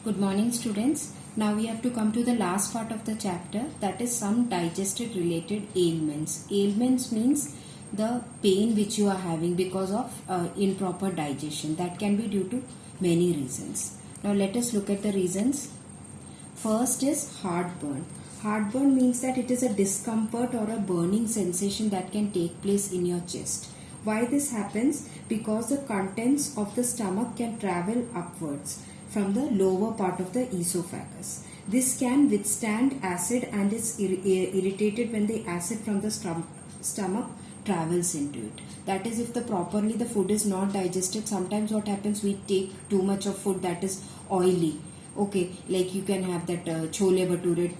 Good morning, students. Now we have to come to the last part of the chapter, that is some digestive related ailments. Ailments means the pain which you are having because of improper digestion. That can be due to many reasons. Now let us look at the reasons. First is heartburn. Heartburn means that it is a discomfort or a burning sensation that can take place in your chest. Why this happens? Because the contents of the stomach can travel upwards from the lower part of the esophagus. This can withstand acid and is irritated when the acid from the stomach travels into it. That is, if the food is not digested, sometimes what happens, we take too much of food that is oily. Okay, like you can have that chole bhature,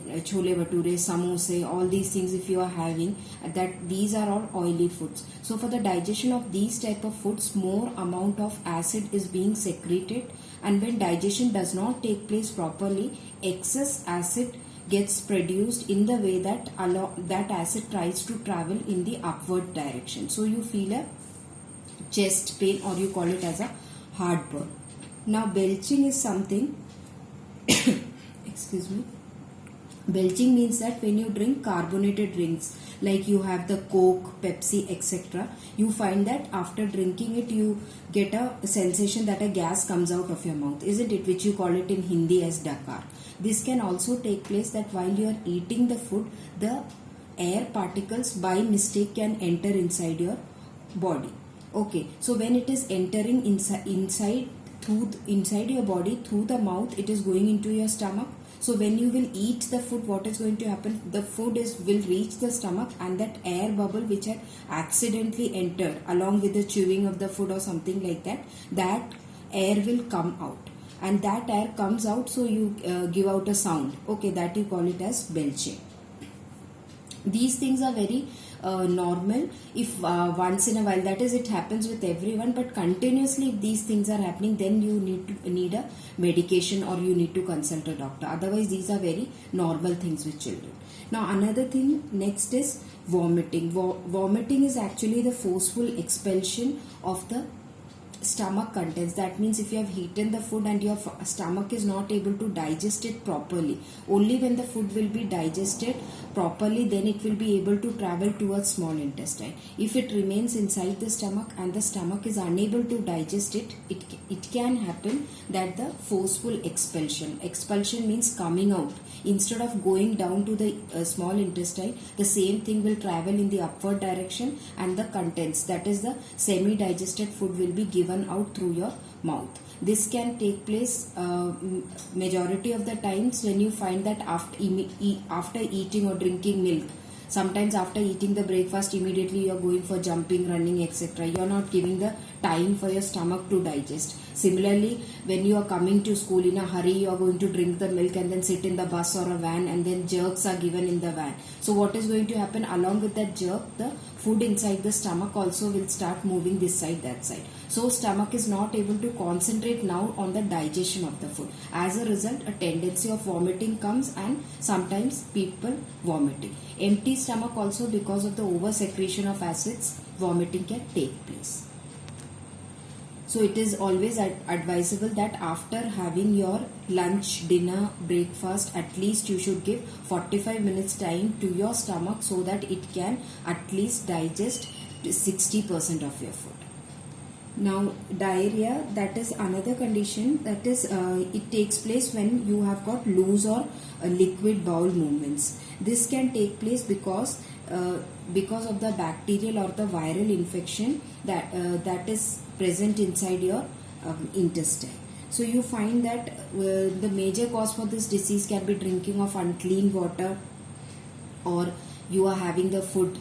samosa, all these things if you are having, that these are all oily foods. So for the digestion of these type of foods, more amount of acid is being secreted, and when digestion does not take place properly, excess acid gets produced in the way that that acid tries to travel in the upward direction. So you feel a chest pain, or you call it as a heartburn. Now belching is something excuse me. Belching means that when you drink carbonated drinks, like you have the Coke, Pepsi, etc., you find that after drinking it, you get a sensation that a gas comes out of your mouth, isn't it? Which you call it in Hindi as dakar. This can also take place that while you are eating the food, the air particles by mistake can enter inside your body. Okay, so when it is entering inside your body through the mouth, it is going into your stomach. So when you will eat the food, what is going to happen? The food will reach the stomach, and that air bubble which had accidentally entered along with the chewing of the food or something like that, that air will come out, and that air comes out, so you give out a sound. Okay, that you call it as belching. These things are very normal if once in a while, that is, it happens with everyone, but continuously if these things are happening, then you need a medication, or you need to consult a doctor. Otherwise these are very normal things with children. Now another thing next is vomiting. Vomiting is actually the forceful expulsion of the stomach contents. That means if you have eaten the food and your stomach is not able to digest it properly, only when the food will be digested properly, then it will be able to travel towards small intestine. If it remains inside the stomach and the stomach is unable to digest it, it can happen that the forceful expulsion means coming out, instead of going down to the small intestine, the same thing will travel in the upward direction, and the contents, that is the semi digested food, will be given out through your mouth. This can take place majority of the times when you find that after eating or drinking milk. Sometimes after eating the breakfast, immediately you are going for jumping, running, etc. You are not giving the time for your stomach to digest. Similarly, when you are coming to school in a hurry, you are going to drink the milk and then sit in the bus or a van, and then jerks are given in the van. So what is going to happen? Along with that jerk, the food inside the stomach also will start moving this side, that side. So stomach is not able to concentrate now on the digestion of the food. As a result, a tendency of vomiting comes, and sometimes people vomiting. Empty stomach also, because of the over secretion of acids, vomiting can take place. So it is always advisable that after having your lunch, dinner, breakfast, at least you should give 45 minutes time to your stomach, so that it can at least digest 60% of your food. Now diarrhea, that is another condition, that is it takes place when you have got loose or liquid bowel movements. This can take place because of the bacterial or the viral infection that is present inside your intestine. So you find that the major cause for this disease can be drinking of unclean water, or you are having the food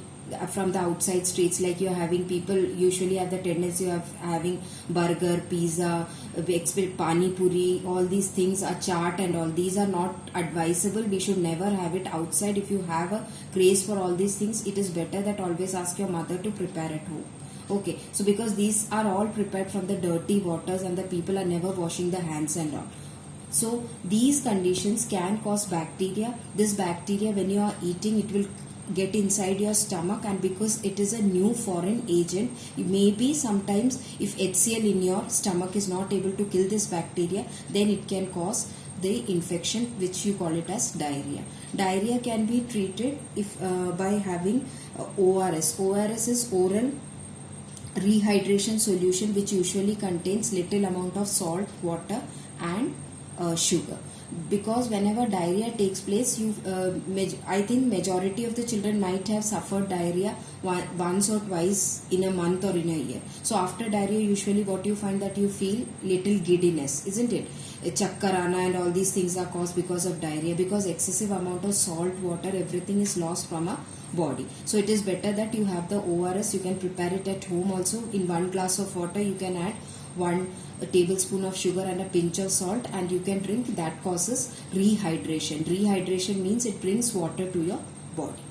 from the outside streets, like you are having, people usually have the tendency of having burger, pizza, pani puri, all these things are chaat and all. These are not advisable. We should never have it outside. If you have a craze for all these things, it is better that always ask your mother to prepare at home. Okay, so because these are all prepared from the dirty waters, and the people are never washing the hands and all. So these conditions can cause bacteria. This bacteria, when you are eating, it will get inside your stomach, and because it is a new foreign agent, maybe sometimes if HCl in your stomach is not able to kill this bacteria, then it can cause the infection, which you call it as diarrhea. Diarrhea can be treated if by having ORS. ORS is oral rehydration solution, which usually contains little amount of salt, water and sugar. Because whenever diarrhea takes place, I think majority of the children might have suffered diarrhea once or twice in a month or in a year. So after diarrhea, usually what you find that you feel little giddiness, isn't it? Chakkarana and all these things are caused because of diarrhea, because excessive amount of salt, water, everything is lost from our body. So it is better that you have the ORS. You can prepare it at home also. In 1 glass of water you can add 1 tablespoon of sugar and a pinch of salt, and you can drink. That causes rehydration. Rehydration means it brings water to your body.